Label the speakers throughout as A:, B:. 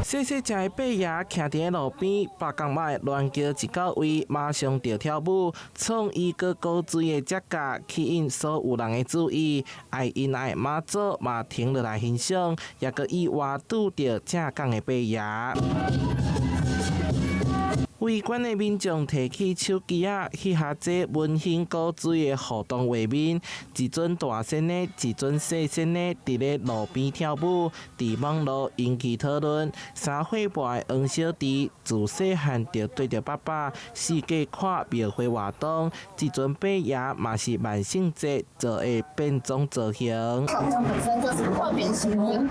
A: 細細隻的伯爺徛佇路邊，八公媽亂叫一到位，馬上就跳舞，創意個高水的隻架，吸引所有人的注意。愛因愛媽祖嘛停落來欣賞，也閣意外拄到正港的伯爺。圍觀的民眾提起手機啊，翕下這溫馨古錐的互動畫面。一尊大仙的，一尊細仙的，佇咧路邊跳舞，佇網絡引起討論。3歲半的黃小弟自細漢就對着爸爸四界看廟會活動，這尊伯爺嘛是萬聖節做的變裝造型。好像本身就是特別喜歡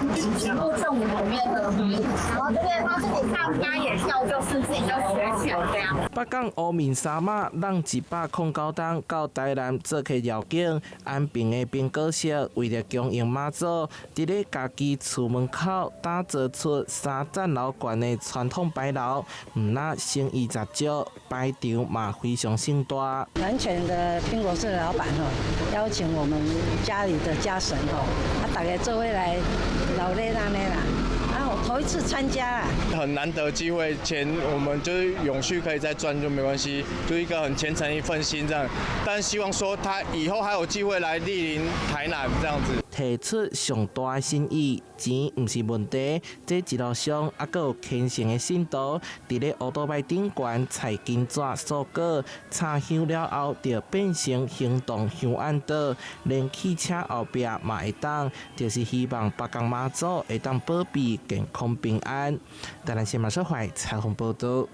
A: 入眾裡面的，然後這邊他自己唱歌也跳，就是自己就學。北港烏面山馬讓109檔到台南做客繞境，安平的兵哥社為了供應媽祖，佇咧家己厝門口打造出3層樓高的傳統牌樓，唔那生意雜少，排場嘛非常盛大。
B: 南泉的兵哥社的老闆邀請我們家裡的家神大家做伙來老咧那咧啦。我頭一次參加啊，
C: 很難得機會，錢我們就是永續可以再賺就沒關係，就一個很虔誠一份心這樣。但希望說他以後還有機會來蒞臨台南這樣子。
A: 提出上大的心意，錢唔是問題，這一路上還閣有虔誠的信徒，佇咧烏多擺頂懸採金紙素果，插香了後就變成行動香案島，連汽車後壁嘛會當，就是希望北港媽祖會當保庇健康平安。台南新聞社會採訪報道。